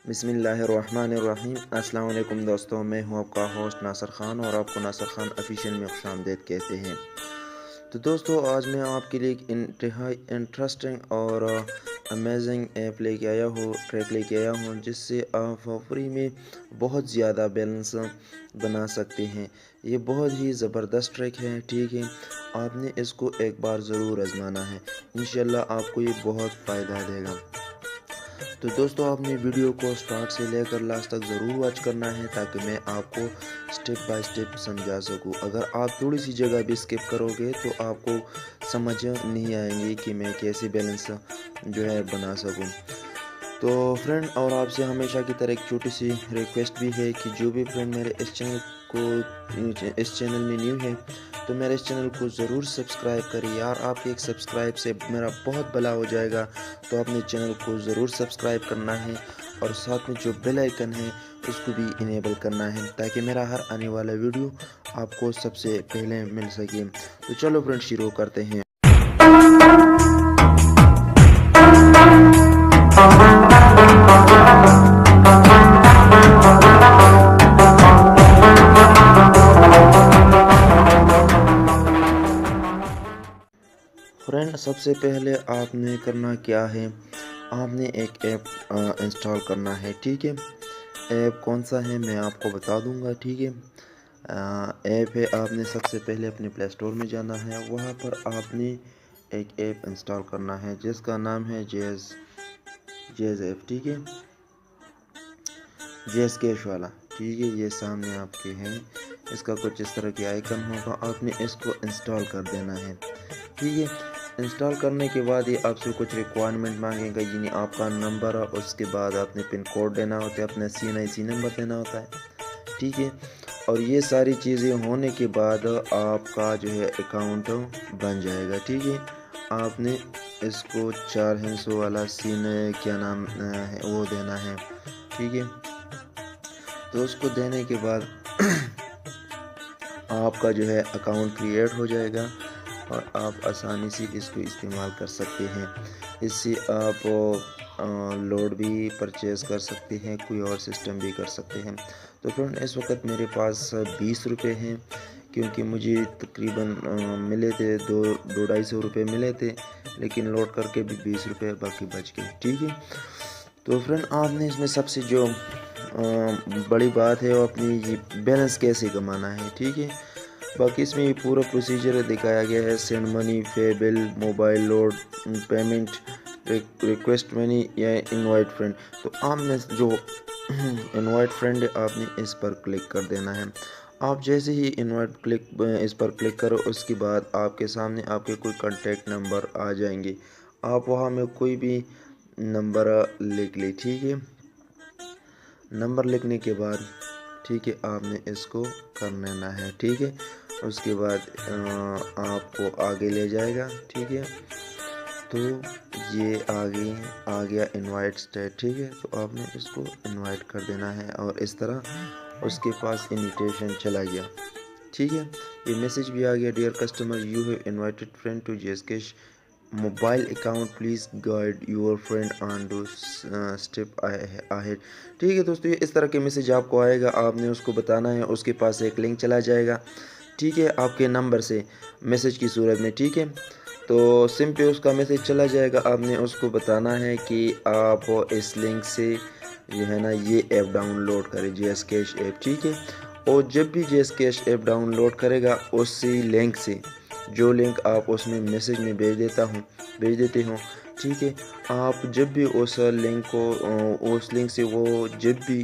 बिस्मिल्लाहिर्रहमानिर्रहीम। अस्सलाम वालेकुम दोस्तों, मैं हूं आपका होस्ट नासिर ख़ान और आपको नासिर ख़ान ऑफिशियल में खुशामदीद कहते हैं। तो दोस्तों, आज मैं आपके लिए एक इंतहाई इंटरेस्टिंग और अमेजिंग ऐप लेके आया हूँ, ट्रैक लेके आया हूँ, जिससे आप फ्री में बहुत ज़्यादा बैलेंस बना सकते हैं। ये बहुत ही ज़बरदस्त ट्रैक है, ठीक है। आपने इसको एक बार ज़रूर आजमाना है, इंशाल्लाह आपको ये बहुत फ़ायदा देगा। तो दोस्तों, आपने वीडियो को स्टार्ट से लेकर लास्ट तक ज़रूर वॉच करना है ताकि मैं आपको स्टेप बाय स्टेप समझा सकूं। अगर आप थोड़ी सी जगह भी स्किप करोगे तो आपको समझ नहीं आएंगी कि मैं कैसे बैलेंस जो है बना सकूं। तो फ्रेंड, और आपसे हमेशा की तरह एक छोटी सी रिक्वेस्ट भी है कि जो भी फ्रेंड मेरे इस चैनल में न्यू है तो मेरे इस चैनल को ज़रूर सब्सक्राइब करें यार। आपके एक सब्सक्राइब से मेरा बहुत भला हो जाएगा। तो अपने चैनल को ज़रूर सब्सक्राइब करना है और साथ में जो बेल आइकन है उसको भी इनेबल करना है ताकि मेरा हर आने वाला वीडियो आपको सबसे पहले मिल सके। तो चलो फ्रेंड, शुरू करते हैं। फ्रेंड, सबसे पहले आपने करना क्या है, आपने एक ऐप इंस्टॉल करना है, ठीक है। ऐप कौन सा है मैं आपको बता दूंगा, ठीक है। ऐप है, आपने सबसे पहले अपने प्ले स्टोर में जाना है, वहाँ पर आपने एक ऐप इंस्टॉल करना है जिसका नाम है जेज ऐप, ठीक है। जेज कैश वाला, ठीक है। ये सामने आपके हैं, इसका कुछ इस तरह की आइकन होगा, आपने इसको इंस्टॉल कर देना है, ठीक है। इंस्टॉल करने के बाद ये आपसे कुछ रिक्वायरमेंट मांगेगा, यानी आपका नंबर, और उसके बाद आपने पिन कोड देना होता है, अपना CNIC नंबर देना होता है, ठीक है। और ये सारी चीज़ें होने के बाद आपका जो है अकाउंट बन जाएगा, ठीक है। आपने इसको 4 हिस्सों वाला सीन क्या नाम है वो देना है, ठीक है। तो उसको देने के बाद आपका जो है अकाउंट क्रिएट हो जाएगा और आप आसानी से इसको इस्तेमाल कर सकते हैं। इससे आप लोड भी परचेज़ कर सकते हैं, कोई और सिस्टम भी कर सकते हैं। तो फ्रेंड, इस वक्त मेरे पास 20 रुपये हैं, क्योंकि मुझे तकरीबन मिले थे 200-250 रुपये मिले थे, लेकिन लोड करके भी 20 रुपये बाकी बच गए, ठीक है। तो फ्रेंड, आपने इसमें सबसे जो बड़ी बात है वो अपनी ये बैलेंस कैसे कमाना है, ठीक है। बाकी इसमें ये पूरा प्रोसीजर दिखाया गया है, सेंड मनी, पे bill, mobile load, payment, request money या इनवाइट फ्रेंड। तो आपने जो इनवाइट फ्रेंड है आपने इस पर क्लिक कर देना है। आप जैसे ही इस पर क्लिक करो, उसके बाद आपके सामने आपके कोई कांटेक्ट नंबर आ जाएंगे। आप वहाँ में कोई भी नंबर लिख ले, ठीक है। नंबर लिखने के बाद, ठीक है, आपने इसको कर लेना है, ठीक है। उसके बाद आपको आगे ले जाएगा, ठीक है। तो ये आगे आ गया इनवाइट स्टेट, ठीक है। तो आपने इसको इनवाइट कर देना है और इस तरह उसके पास इनविटेशन चला गया, ठीक है। ये मैसेज भी आ गया, dear customer, you have invited friend to जेसकेश mobile account, please guide your friend on do step ahead. ठीक है दोस्तों, ये इस तरह के मैसेज आपको आएगा, आपने उसको बताना है, उसके पास एक लिंक चला जाएगा, ठीक है, आपके नंबर से मैसेज की सूरत में, ठीक है। तो सिंपली उसका मैसेज चला जाएगा, आपने उसको बताना है कि आप इस लिंक से जो है ना ये ऐप डाउनलोड करें, जेएसकैश ऐप, ठीक है। और जब भी जेएसकैश ऐप डाउनलोड करेगा, उसी लिंक से, जो लिंक आप उसमें मैसेज में भेज देते हो, ठीक है। आप जब भी उस लिंक से वो जब भी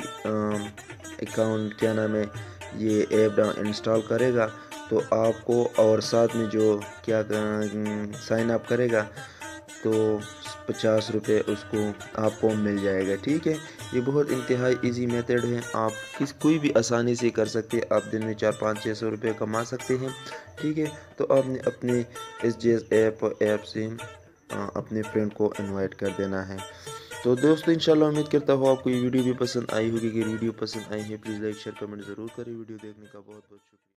अकाउंट क्या नाम है ये ऐप इंस्टॉल करेगा, तो आपको और साथ में जो क्या साइन अप करेगा तो 50 रुपये उसको आपको मिल जाएगा, ठीक है। ये बहुत इंतहाई इजी मेथड है, आप कोई भी आसानी से कर सकते हैं। आप दिन में 400-500-600 रुपये कमा सकते हैं, ठीक है। तो आपने अपने इस ऐप से अपने फ्रेंड को इनवाइट कर देना है। तो दोस्तों, इंशाल्लाह उम्मीद करता हूँ आपको ये वीडियो भी पसंद आई होगी। अगर वीडियो पसंद आई है प्लीज़ लाइक शेयर कमेंट ज़रूर करें। वीडियो देखने का बहुत बहुत शुक्रिया।